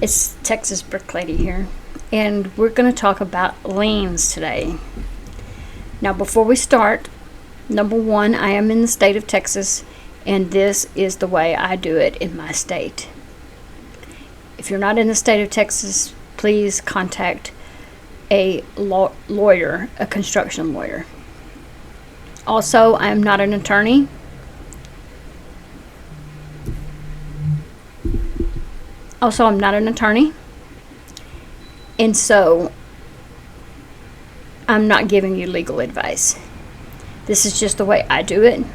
It's Texas Bricklady here, and we're going to talk about liens today. Now, before we start, number one, I am in the state of Texas, and this is the way I do it in my state. If you're not in the state of Texas, please contact a lawyer, a construction lawyer. Also, I am not an attorney. I'm not an attorney, and so I'm not giving you legal advice. This is just the way I do it,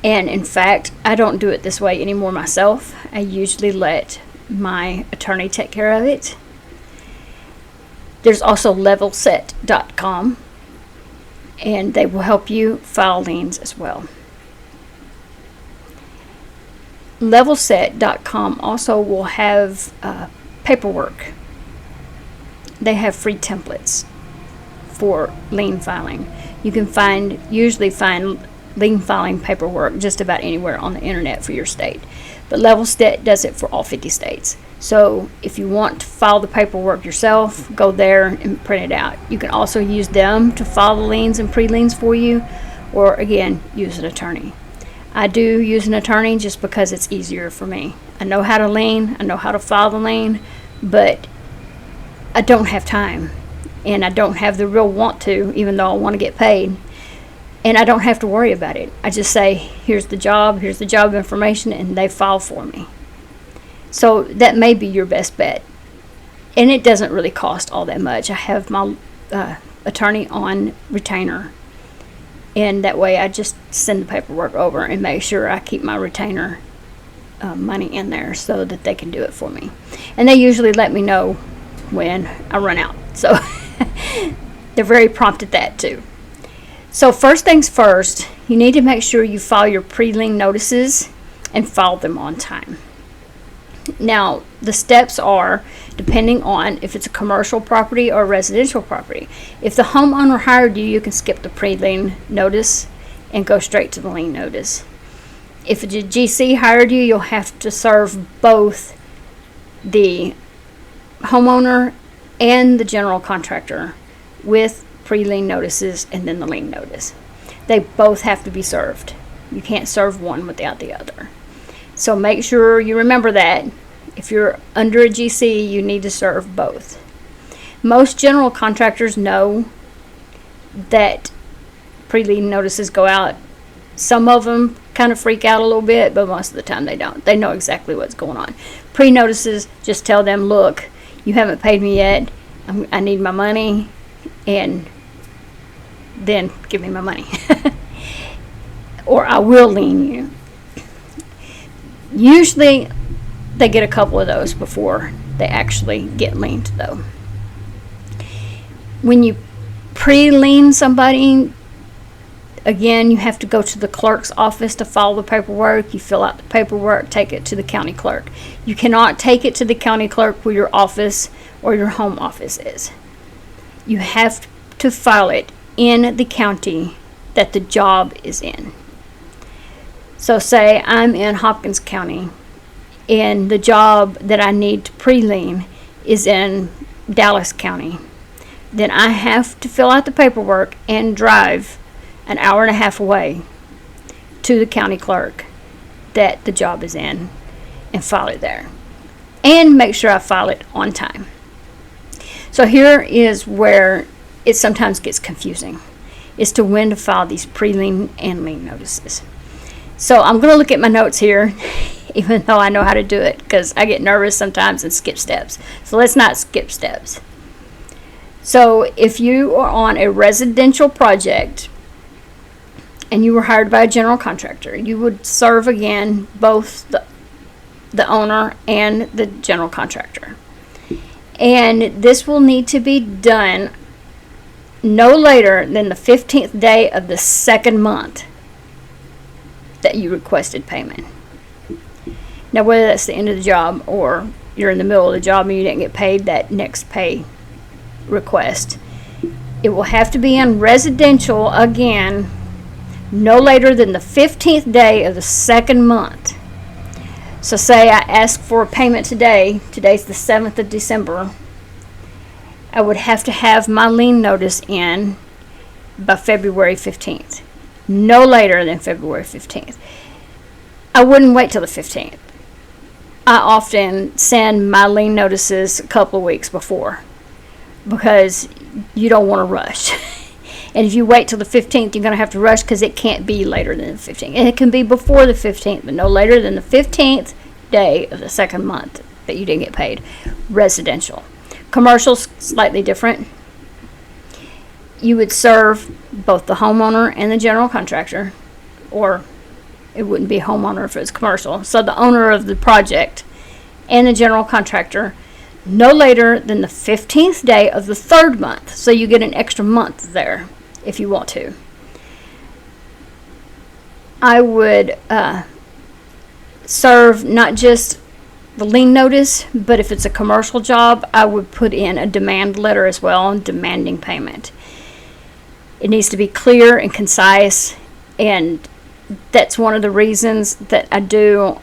and in fact, I don't do it this way anymore myself. I usually let my attorney take care of it. There's also levelset.com, and they will help you file liens as well. Levelset.com also will have paperwork. They have free templates for lien filing. You can usually find lien filing paperwork just about anywhere on the internet for your state. But Levelset does it for all 50 states. So if you want to file the paperwork yourself, go there and print it out. You can also use them to file the liens and pre-liens for you, or again, use an attorney. I do use an attorney just because it's easier for me. I know how to lien, I know how to file the lien, but I don't have time, and I don't have the real want to, even though I want to get paid, and I don't have to worry about it. I just say, here's the job information, and they file for me. So that may be your best bet, and it doesn't really cost all that much. I have my attorney on retainer, and that way I just send the paperwork over and make sure I keep my retainer money in there so that they can do it for me. And they usually let me know when I run out. So they're very prompt at that too. So first things first, you need to make sure you file your pre-lien notices and file them on time. Now, the steps are depending on if it's a commercial property or a residential property. If the homeowner hired you, you can skip the pre-lien notice and go straight to the lien notice. If a GC hired you, you'll have to serve both the homeowner and the general contractor with pre-lien notices and then the lien notice. They both have to be served. You can't serve one without the other. So make sure you remember that. If you're under a GC, you need to serve both. Most general contractors know that pre-lien notices go out. Some of them kind of freak out a little bit, but most of the time they don't. They know exactly what's going on. Pre-notices, just tell them, look, you haven't paid me yet. I need my money, and then give me my money. Or I will lien you. Usually they get a couple of those before they actually get liened, though. When you pre-lien somebody, again, you have to go to the clerk's office to file the paperwork. You fill out the paperwork, take it to the county clerk. You cannot take it to the county clerk where your office or your home office is. You have to file it in the county that the job is in. So say I'm in Hopkins County and the job that I need to pre-lien is in Dallas County. Then I have to fill out the paperwork and drive an hour and a half away to the county clerk that the job is in and file it there. And make sure I file it on time. So here is where it sometimes gets confusing, as to when to file these pre-lien and lien notices. So I'm going to look at my notes here, even though I know how to do it, because I get nervous sometimes and skip steps. So let's not skip steps. So if you are on a residential project and you were hired by a general contractor, you would serve again both the owner and the general contractor. And this will need to be done no later than the 15th day of the second month that you requested payment. Now, whether that's the end of the job or you're in the middle of the job and you didn't get paid that next pay request, it will have to be in residential again no later than the 15th day of the second month. So say I ask for a payment today. Today's the 7th of December. I would have to have my lien notice in by February 15th. No later than February 15th. I wouldn't wait till the 15th. I often send my lien notices a couple of weeks before because you don't want to rush. And if you wait till the 15th, you're going to have to rush because it can't be later than the 15th. And it can be before the 15th, but no later than the 15th day of the second month that you didn't get paid. Residential. Commercial's slightly different. You would serve both the homeowner and the general contractor, or it wouldn't be a homeowner if it was commercial. So the owner of the project and the general contractor no later than the 15th day of the third month. So you get an extra month there if you want to. I would serve not just the lien notice, but if it's a commercial job, I would put in a demand letter as well, demanding payment. It needs to be clear and concise, and that's one of the reasons that I do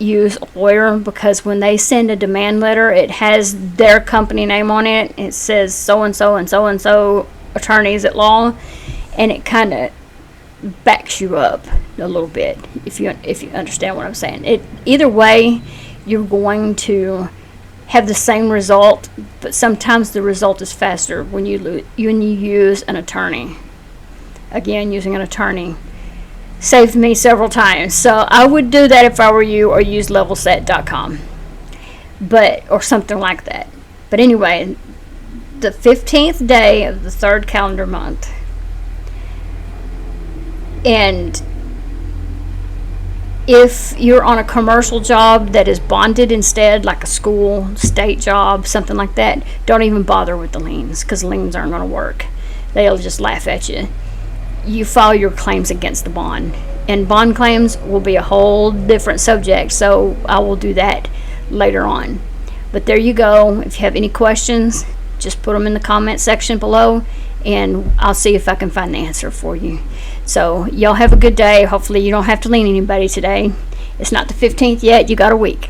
use a lawyer, because when they send a demand letter, it has their company name on it. It says so-and-so and so-and-so attorneys at law, and it kind of backs you up a little bit, if you understand what I'm saying. Either way, you're going to have the same result, but sometimes the result is faster when you use an attorney. Again, using an attorney saved me several times. So I would do that if I were you, or use levelset.com, or something like that. But anyway, the 15th day of the third calendar month. And if you're on a commercial job that is bonded instead, like a school, state job, something like that, don't even bother with the liens, because liens aren't going to work. They'll just laugh at you. You file your claims against the bond, and bond claims will be a whole different subject, so I will do that later on. But there you go. If you have any questions, just put them in the comment section below, and I'll see if I can find an answer for you. So y'all have a good day. Hopefully you don't have to lien anybody today. It's not the 15th yet. You got a week.